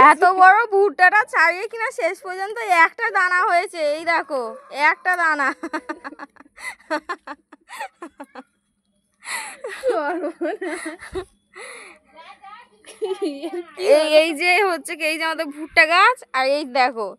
এত বড় ভুট্টাটা ছাড়িয়ে কিনা শেষ পর্যন্ত একটা দানা হয়েছে। এই দেখো একটা দানা। এই যে হচ্ছে কি, এই যে আমাদের ভুট্টা গাছ, আর এই দেখো।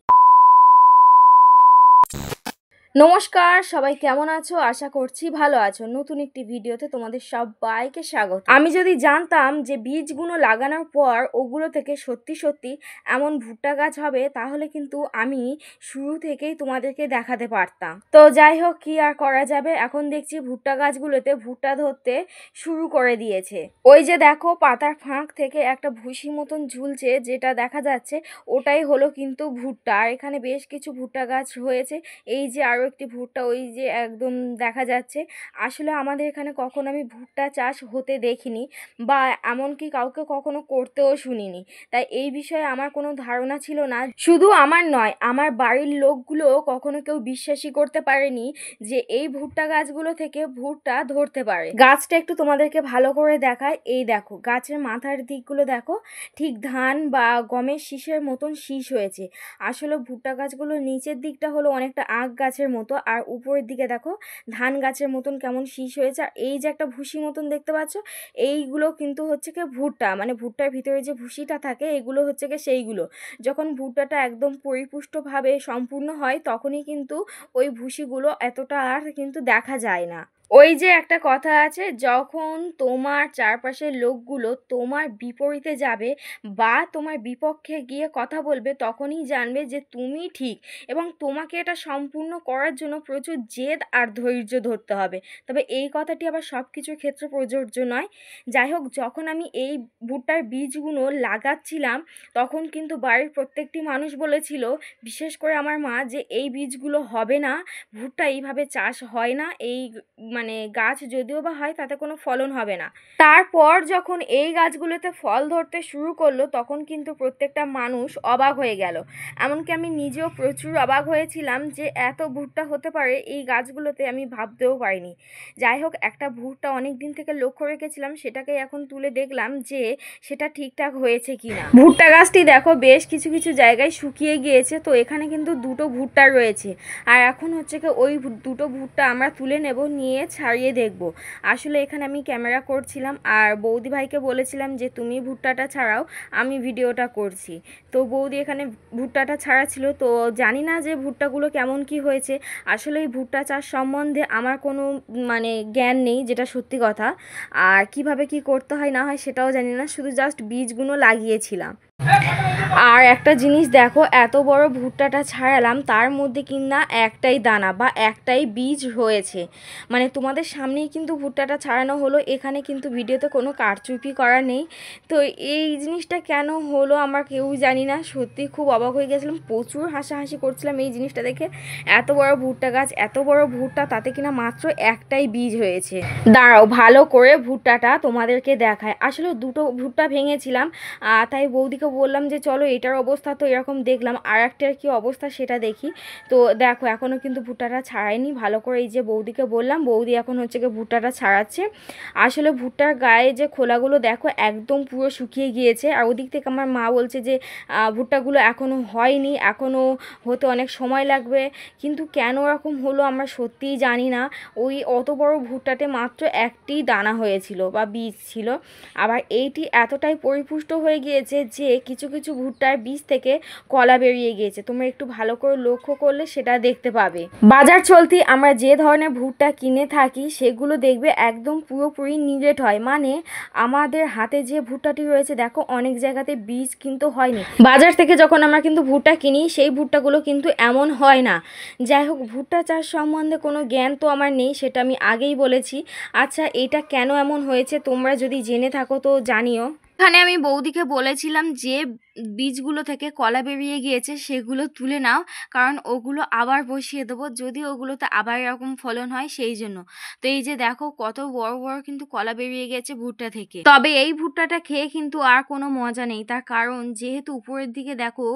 নমস্কার, সবাই কেমন আছো? আশা করছি ভালো আছো। নতুন একটি ভিডিওতে তোমাদের সবাইকে স্বাগত। আমি যদি জানতাম যে বীজগুলো লাগানোর পর ওগুলো থেকে সত্যি সত্যি এমন ভুট্টা গাছ হবে, তাহলে কিন্তু আমি শুরু থেকেই তোমাদেরকে দেখাতে পারতাম। তো যাই হোক, কি আর করা যাবে। এখন দেখছি ভুট্টা গাছগুলোতে ভুট্টা ধরতে শুরু করে দিয়েছে। ওই যে দেখো, পাতার ফাঁক থেকে একটা ভুসি মতন ঝুলছে, যেটা দেখা যাচ্ছে ওটাই হলো কিন্তু ভুট্টা। আর এখানে বেশ কিছু ভুট্টা গাছ হয়েছে। এই যে আরও একটি ভুট্টা, ওই যে একদম দেখা যাচ্ছে। আসলে আমাদের এখানে কখনো আমি ভুট্টা চাষ হতে দেখিনি, বা এমনকি কাউকে কখনো করতেও শুনিনি। তাই এই বিষয়ে আমার কোনো ধারণা ছিল না। শুধু আমার নয়, আমার বাড়ির লোকগুলো কখনো কেউ বিশ্বাসই করতে পারেনি যে এই ভুট্টা গাছগুলো থেকে ভুট্টা ধরতে পারে। গাছটা একটু তোমাদেরকে ভালো করে দেখায়। এই দেখো, গাছের মাথার দিকগুলো দেখো, ঠিক ধান বা গমের শীষের মতন শীষ হয়েছে। আসলে ভুট্টা গাছগুলো নিচের দিকটা হলো অনেকটা আখ গাছের মতো, আর উপরের দিকে দেখো ধান গাছের মতন কেমন শীষ হয়েছে। আর এই যে একটা ভুসি মতন দেখতে পাচ্ছ, এইগুলো কিন্তু হচ্ছে কি ভুট্টা, মানে ভুট্টার ভিতরে যে ভুসিটা থাকে এগুলো হচ্ছে কি সেইগুলো। যখন ভুট্টাটা একদম পরিপুষ্টভাবে সম্পূর্ণ হয়, তখনই কিন্তু ওই ভুসিগুলো এতটা আর কিন্তু দেখা যায় না। ওই যে একটা কথা আছে, যখন তোমার চারপাশের লোকগুলো তোমার বিপরীতে যাবে বা তোমার বিপক্ষে গিয়ে কথা বলবে, তখনই জানবে যে তুমি ঠিক, এবং তোমাকে এটা সম্পূর্ণ করার জন্য প্রচুর জেদ আর ধৈর্য ধরতে হবে। তবে এই কথাটি আবার সব কিছুর ক্ষেত্রে প্রযোজ্য নয়। যাই হোক, যখন আমি এই ভুট্টার বীজগুলো লাগাচ্ছিলাম, তখন কিন্তু বাড়ির প্রত্যেকটি মানুষ বলেছিল, বিশেষ করে আমার মা, যে এই বীজগুলো হবে না, ভুট্টা এইভাবে চাষ হয় না, এই মানে গাছ যদিও বা হয় তাতে কোনো ফলন হবে না। তারপর যখন এই গাছগুলোতে ফল ধরতে শুরু করলো, তখন কিন্তু প্রত্যেকটা মানুষ অবাক হয়ে গেল। এমনকি আমি নিজেও প্রচুর অবাক হয়েছিলাম যে এত ভুট্টা হতে পারে এই গাছগুলোতে, আমি ভাবতেও পারিনি। যাই হোক, একটা ভুট্টা অনেক দিন থেকে লক্ষ্য রেখেছিলাম, সেটাকে এখন তুলে দেখলাম যে সেটা ঠিকঠাক হয়েছে কিনা। ভুট্টা গাছটি দেখো বেশ কিছু কিছু জায়গায় শুকিয়ে গিয়েছে, তো এখানে কিন্তু দুটো ভুট্টা রয়েছে। আর এখন হচ্ছে কি ওই দুটো ভুট্টা আমরা তুলে নেব, নিয়ে ছাড়িয়ে দেখব। আসলে এখানে আমি ক্যামেরা করছিলাম, আর বৌদি ভাইকে বলেছিলাম যে তুমি ভুট্টাটা ছাড়াও, আমি ভিডিওটা করছি। তো বৌদি এখানে ভুট্টাটা ছাড়া ছিল, তো জানি না যে ভুট্টাগুলো কেমন কি হয়েছে। আসলে এই ভুট্টা চাষ সম্বন্ধে আমার কোনো মানে জ্ঞান নেই, যেটা সত্যি কথা। আর কিভাবে কি করতে হয় না হয় সেটাও জানি না, শুধু জাস্ট বীজগুলো লাগিয়েছিলাম। আর একটা জিনিস দেখো, এত বড় ভুট্টাটা ছাড়ালাম, তার মধ্যে কিনা একটাই দানা বা একটাই বীজ হয়েছে। মানে তোমাদের সামনেই কিন্তু ভুট্টাটা ছাড়ানো হলো, এখানে কিন্তু ভিডিওতে কোনো কারচুপি করা নেই। তো এই জিনিসটা কেন হলো আমরা কেউ জানি না, সত্যি খুব অবাক হয়ে গেছিলাম, প্রচুর হাসাহাসি করছিলাম এই জিনিসটা দেখে। এত বড় ভুট্টা গাছ, এত বড় ভুট্টা, তাতে কিনা মাত্র একটাই বীজ হয়েছে। দাঁড়াও ভালো করে ভুট্টাটা তোমাদেরকে দেখায়। আসলে দুটো ভুট্টা ভেঙেছিলাম, তাই বৌদিকে বললাম যে চলো, এটার অবস্থা তো এরকম দেখলাম, আর একটার কী অবস্থা সেটা দেখি। তো দেখো, এখনও কিন্তু ভুট্টাটা ছাড়ায়নি ভালো করে। এই যে বৌদিকে বললাম, বৌদি এখন হচ্ছে গিয়ে ভুট্টাটা ছাড়াচ্ছে। আসলে ভুট্টার গায়ে যে খোলাগুলো দেখো একদম পুরো শুকিয়ে গিয়েছে। আর ওদিক থেকে আমার মা বলছে যে ভুট্টাগুলো এখনও হয়নি, এখনও হতে অনেক সময় লাগবে। কিন্তু কেন এরকম হলো আমরা সত্যিই জানি না। ওই অত বড় ভুট্টাতে মাত্র একটি দানা হয়েছিল বা বীজ ছিল। আবার এইটি এতটাই পরিপুষ্ট হয়ে গিয়েছে যে কিছু কিছু ভুট্টার বীজ থেকে কলা বেরিয়ে গিয়েছে। তোমরা একটু ভালো করে লক্ষ্য করলে সেটা দেখতে পাবে। বাজার চলতি আমরা যে ধরনের ভুট্টা কিনে থাকি, সেগুলো দেখবে একদম পুরোপুরি নিরেট হয়। মানে আমাদের হাতে যে ভুট্টাটি রয়েছে দেখো, অনেক জায়গাতে বীজ কিন্তু হয়নি। বাজার থেকে যখন আমরা কিন্তু ভুট্টা কিনি, সেই ভুট্টাগুলো কিন্তু এমন হয় না। যাই হোক, ভুট্টা চাষ সম্বন্ধে কোনো জ্ঞান তো আমার নেই, সেটা আমি আগেই বলেছি। আচ্ছা, এটা কেন এমন হয়েছে তোমরা যদি জেনে থাকো তো জানিও। এখানে আমি বৌদিকে বলেছিলাম যে বীজগুলো থেকে কলা বেরিয়ে গিয়েছে সেগুলো তুলে নাও, কারণ ওগুলো আবার বসিয়ে দেবো, যদি ওগুলোতে আবার এরকম ফলন হয় সেই জন্য। তো এই যে দেখো, কত বড় বড় কিন্তু কলা বেরিয়ে গেছে ভুট্টা থেকে। তবে এই ভুট্টাটা খেয়ে কিন্তু আর কোনো মজা নেই, তার কারণ যেহেতু উপরের দিকে দেখো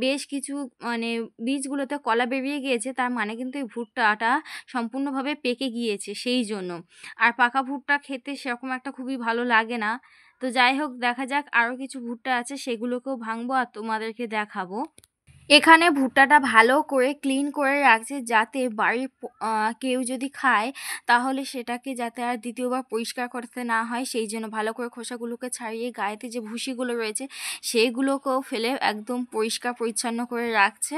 বেশ কিছু মানে বীজগুলোতে কলা বেরিয়ে গিয়েছে, তার মানে কিন্তু এই ভুট্টাটা সম্পূর্ণভাবে পেকে গিয়েছে সেই জন্য। আর পাকা ভুট্টা খেতে সেরকম একটা খুবই ভালো লাগে না। তো যাই হোক, দেখা যাক, আরও কিছু ভুট্টা আছে, সেগুলোকেও ভাঙবো আর তোমাদেরকে দেখাবো। এখানে ভুট্টাটা ভালো করে ক্লিন করে রাখছে, যাতে বাড়ির কেউ যদি খায় তাহলে সেটাকে যাতে আর দ্বিতীয়বার পরিষ্কার করতে না হয়, সেই জন্য ভালো করে খোসাগুলোকে ছাড়িয়ে গায়েতে যে ভুসিগুলো রয়েছে সেইগুলোকেও ফেলে একদম পরিষ্কার পরিচ্ছন্ন করে রাখছে।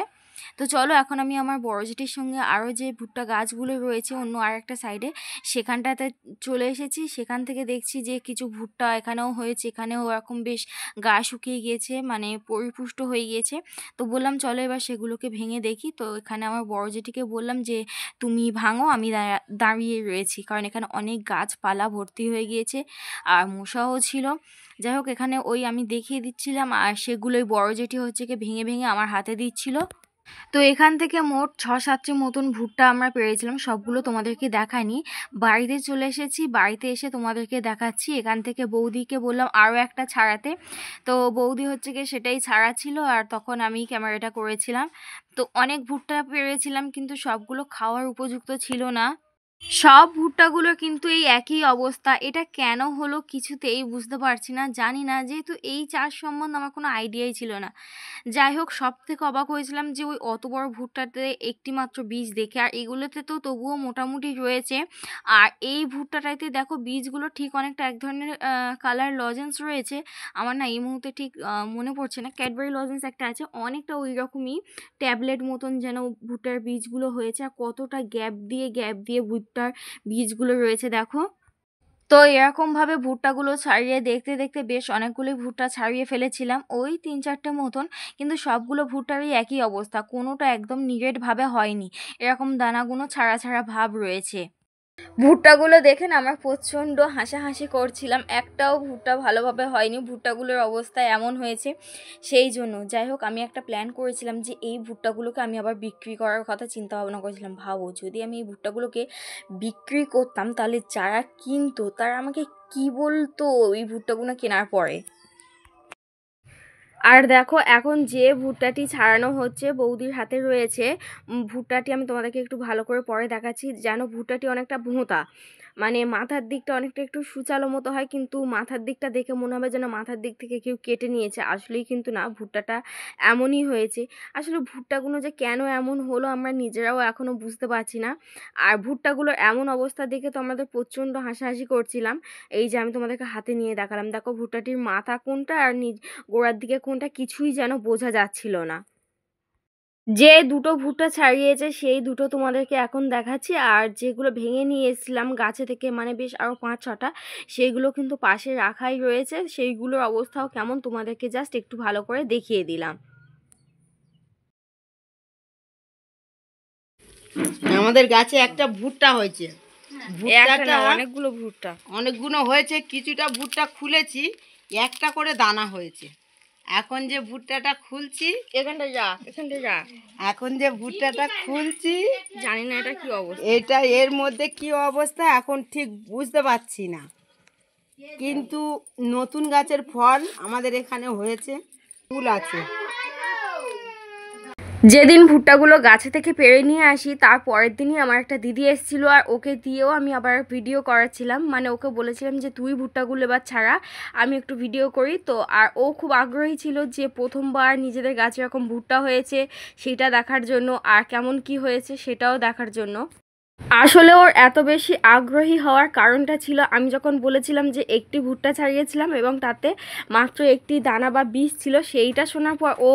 তো চলো, এখন আমি আমার বড় জেঠির সঙ্গে আরও যে ভুট্টা গাছগুলো রয়েছে অন্য আরেকটা সাইডে, সেখানটাতে চলে এসেছি। সেখান থেকে দেখছি যে কিছু ভুট্টা এখানেও হয়েছে, এখানেও এরকম বেশ গা শুকিয়ে গিয়েছে, মানে পরিপুষ্ট হয়ে গিয়েছে। তো বললাম চলো এবার সেগুলোকে ভেঙে দেখি। তো এখানে আমার বড় জেঠিকে বললাম যে তুমি ভাঙো, আমি দাঁড়িয়ে রয়েছি, কারণ এখানে অনেক গাছপালা ভর্তি হয়ে গিয়েছে আর মশাও ছিল। যাই হোক, এখানে ওই আমি দেখিয়ে দিচ্ছিলাম আর সেগুলোই বড় জেঠি হচ্ছে কি ভেঙে ভেঙে আমার হাতে দিচ্ছিল। তো এখান থেকে মোট 6-7টি মতন ভুট্টা আমরা পেরেছিলাম, সবগুলো তোমাদেরকে দেখাইনি। বাড়িতে চলে এসেছি, বাড়িতে এসে তোমাদেরকে দেখাচ্ছি। এখান থেকে বৌদিকে বললাম আরও একটা ছাড়াতে, তো বৌদি হচ্ছে গিয়ে সেটাই ছাড়াচ্ছিল আর তখন আমি ক্যামেরাটা করেছিলাম। তো অনেক ভুট্টা পেরেছিলাম, কিন্তু সবগুলো খাওয়ার উপযুক্ত ছিল না। সব ভুট্টাগুলোর কিন্তু এই একই অবস্থা। এটা কেন হলো কিছুতেই বুঝতে পারছি না, জানি না, যেহেতু এই চাষ সম্বন্ধে আমার কোনো আইডিয়াই ছিল না। যাই হোক, সব থেকে অবাক হয়েছিলাম যে ওই অত বড় ভুট্টাতে একটি মাত্র বীজ দেখে, আর এগুলোতে তো তবুও মোটামুটি রয়েছে। আর এই ভুট্টাটাতে দেখো বীজগুলো ঠিক অনেকটা এক ধরনের কালার লজেন্স রয়েছে। আমার না এই মুহূর্তে ঠিক মনে পড়ছে না, ক্যাডবেরি লজেন্স একটা আছে, অনেকটা ওই রকমই ট্যাবলেট মতন যেন ভুট্টার বীজগুলো হয়েছে, আর কতটা গ্যাপ দিয়ে ভুট্টার বীজগুলো রয়েছে দেখো। তো এরকমভাবে ভুট্টাগুলো ছাড়িয়ে দেখতে দেখতে বেশ অনেকগুলোই ভুট্টা ছাড়িয়ে ফেলেছিলাম, ওই 3-4টে মতন। কিন্তু সবগুলো ভুট্টারই একই অবস্থা, কোনোটা একদম নিরেটভাবে হয়নি, এরকম দানাগুলো ছাড়া ছাড়া ভাব রয়েছে। ভুট্টাগুলো দেখে না আমার প্রচণ্ড হাসাহাসি করছিলাম, একটাও ভুট্টা ভালোভাবে হয়নি, ভুট্টাগুলোর অবস্থা এমন হয়েছে। সেই জন্য যাই হোক, আমি একটা প্ল্যান করেছিলাম যে এই ভুট্টাগুলোকে আমি আবার বিক্রি করার কথা চিন্তা ভাবনা করেছিলাম। ভাবো, যদি আমি এই ভুট্টাগুলোকে বিক্রি করতাম তাহলে যারা কিনতো তারা আমাকে কি বলতো এই ভুট্টাগুলো কেনার পরে। আর দেখো, এখন যে ভুট্টাটি ছাড়ানো হচ্ছে বৌদির হাতে রয়েছে, ভুট্টাটি আমি তোমাদেরকে একটু ভালো করে পরে দেখাচ্ছি। যেন ভুট্টাটি অনেকটা ভোঁতা, মানে মাথার দিকটা অনেকটা একটু সুচালো মতো হয়, কিন্তু মাথার দিকটা দেখে মনে হবে যেন মাথার দিক থেকে কেউ কেটে নিয়েছে, আসলেই কিন্তু না, ভুট্টাটা এমনই হয়েছে। আসলে ভুট্টাগুলো যে কেন এমন হলো আমরা নিজেরাও এখনও বুঝতে পারছি না। আর ভুট্টাগুলোর এমন অবস্থা দেখে তো আমাদের প্রচণ্ড হাসাহাসি করছিলাম। এই যে আমি তোমাদেরকে হাতে নিয়ে দেখালাম, দেখো ভুট্টাটির মাথা কোনটা আর গোড়ার দিকে কোনটা কিছুই যেন বোঝা যাচ্ছিল না। যে দুটো ভুট্টা ছাড়িয়েছে সেই দুটো তোমাদেরকে এখন দেখাচ্ছি, আর যেগুলো ভেঙে নিয়ে এসেছিলাম গাছে থেকে, মানে বেশ আরও 5-6টা, সেইগুলো কিন্তু পাশে রাখাই রয়েছে। সেইগুলোর অবস্থাও কেমন তোমাদেরকে জাস্ট একটু ভালো করে দেখিয়ে দিলাম। আমাদের গাছে একটা ভুট্টা হয়েছে, ভুট্টাটা অনেকগুলো হয়েছে, কিছুটা ভুট্টা খুলেছি, একটা করে দানা হয়েছে। এখন যে ভুট্টাটা খুলছি, এখন যে ভুট্টাটা খুলছি, জানি না এটা কি অবস্থা, এটা এর মধ্যে কি অবস্থা এখন ঠিক বুঝতে পারছি না, কিন্তু নতুন গাছের ফল আমাদের এখানে হয়েছে, ফুল আছে। যেদিন ভুট্টাগুলো গাছে থেকে পেড়ে নিয়ে আসি তার পরের দিনই আমার একটা দিদি এসেছিলো, আর ওকে দিয়েও আমি আবার ভিডিও করাচ্ছিলাম, মানে ওকে বলেছিলাম যে তুই ভুট্টাগুলো এবার ছাড়া, আমি একটু ভিডিও করি। তো আর ও খুব আগ্রহী ছিল যে প্রথমবার নিজেদের গাছে এরকম ভুট্টা হয়েছে সেটা দেখার জন্য, আর কেমন কি হয়েছে সেটাও দেখার জন্য। আসলে ওর এত বেশি আগ্রহী হওয়ার কারণটা ছিল আমি যখন বলেছিলাম যে একটি ভুট্টা ছাড়িয়েছিলাম এবং তাতে মাত্র একটি দানা বা বীজ ছিল, সেইটা শোনার পর ও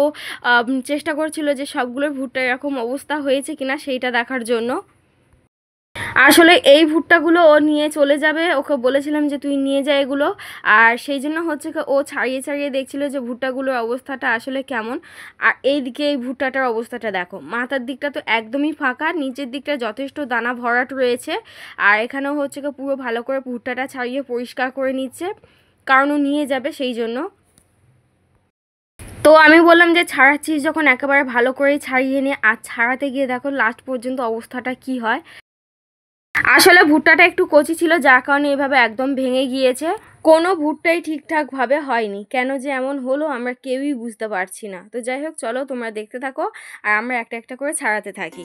চেষ্টা করছিল যে সবগুলোর ভুট্টা এরকম অবস্থা হয়েছে কিনা সেইটা দেখার জন্য। আসলে এই ভুট্টাগুলো ও নিয়ে চলে যাবে, ওকে বলেছিলাম যে তুই নিয়ে যা এগুলো, আর সেই জন্য হচ্ছে ও ছাড়িয়ে ছাড়িয়ে দেখছিল যে ভুট্টাগুলোর অবস্থাটা আসলে কেমন। আর এই দিকে এই ভুট্টাটার অবস্থাটা দেখো, মাথার দিকটা তো একদমই ফাঁকা, নিচের দিকটা যথেষ্ট দানা ভরাট রয়েছে, আর এখানেও হচ্ছে পুরো ভালো করে ভুট্টাটা ছাড়িয়ে পরিষ্কার করে নিচ্ছে, কারণ ও নিয়ে যাবে সেই জন্য। তো আমি বললাম যে ছাড়াচ্ছিস যখন একেবারে ভালো করেই ছাড়িয়ে নে, আর ছাড়াতে গিয়ে দেখো লাস্ট পর্যন্ত অবস্থাটা কি হয়। আসলে ভুট্টাটা একটু কচি ছিল যার কারণে এভাবে একদম ভেঙে গিয়েছে, কোনো ভুট্টাই ঠিকঠাকভাবে হয়নি। কেন যে এমন হলো আমরা কেউই বুঝতে পারছি না। তো যাই হোক, চলো তোমরা দেখতে থাকো আর আমরা একটা একটা করে ছাড়াতে থাকি।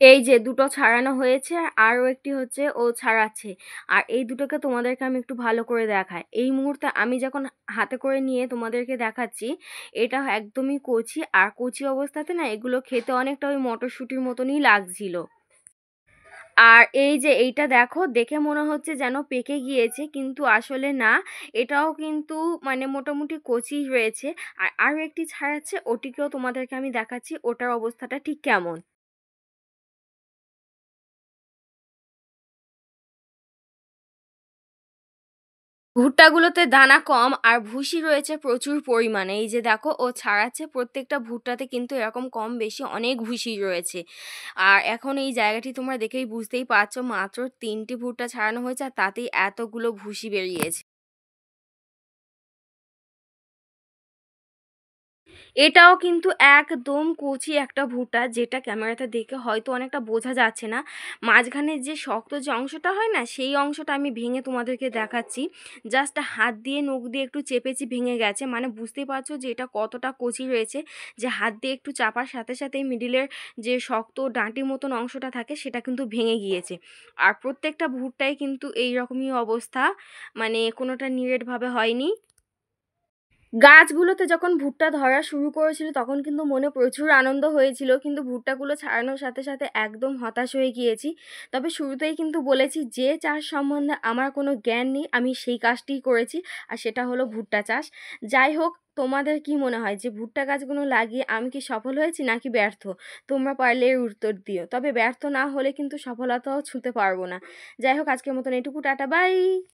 এই যে দুটো ছাড়ানো হয়েছে আর আরও একটি হচ্ছে ও ছাড়াচ্ছে। আর এই দুটোকে তোমাদেরকে আমি একটু ভালো করে দেখাই। এই মুহূর্তে আমি যখন হাতে করে নিয়ে তোমাদেরকে দেখাচ্ছি, এটা একদমই কচি, আর কচি অবস্থাতে না এগুলো খেতে অনেকটা ওই মটরশুঁটির মতনই লাগছিল। আর এই যে এইটা দেখো, দেখে মনে হচ্ছে যেন পেকে গিয়েছে, কিন্তু আসলে না, এটাও কিন্তু মানে মোটামুটি কচি রয়েছে। আর আরও একটি ছাড়াচ্ছে, ওটিকেও তোমাদেরকে আমি দেখাচ্ছি ওটার অবস্থাটা ঠিক কেমন। ভুট্টাগুলোতে দানা কম আর ভুসি রয়েছে প্রচুর পরিমাণে। এই যে দেখো ও ছাড়াচ্ছে, প্রত্যেকটা ভুট্টাতে কিন্তু এরকম কম বেশি অনেক ভুসি রয়েছে। আর এখন এই জায়গাটি তোমরা দেখেই বুঝতেই পারছো, মাত্র 3টি ভুট্টা ছাড়ানো হয়েছে আর তাতেই এতগুলো ভুসি বেরিয়েছে। এটাও কিন্তু একদম কচি একটা ভুট্টা, যেটা ক্যামেরাতে দেখে হয়তো অনেকটা বোঝা যাচ্ছে না। মাঝখানে যে শক্ত যে অংশটা হয় না, সেই অংশটা আমি ভেঙে তোমাদেরকে দেখাচ্ছি। জাস্ট হাত দিয়ে নখ দিয়ে একটু চেপেছি, ভেঙে গেছে। মানে বুঝতেই পারছো যে এটা কতটা কচি রয়েছে, যে হাত দিয়ে একটু চাপার সাথে সাথেই মিডিলের যে শক্ত ডাঁটি মতন অংশটা থাকে সেটা কিন্তু ভেঙে গিয়েছে। আর প্রত্যেকটা ভুট্টাই কিন্তু এই রকমই অবস্থা, মানে কোনোটা নিরেটভাবে হয়নি। গাছগুলোতে যখন ভুট্টা ধরা শুরু করেছিল তখন কিন্তু মনে প্রচুর আনন্দ হয়েছিল, কিন্তু ভুট্টাগুলো ছাড়ানোর সাথে সাথে একদম হতাশ হয়ে গিয়েছি। তবে শুরুতেই কিন্তু বলেছি যে চাষ সম্বন্ধে আমার কোনো জ্ঞান নেই, আমি সেই কাজটিই করেছি, আর সেটা হলো ভুট্টা চাষ। যাই হোক, তোমাদের কি মনে হয় যে ভুট্টা গাছগুলো লাগিয়ে আমি কি সফল হয়েছি নাকি ব্যর্থ? তোমরা পারলে এর উত্তর দিও। তবে ব্যর্থ না হলে কিন্তু সফলতাও ছুঁতে পারবো না। যাই হোক, আজকের মতন এটুকু, টাটা, বাই।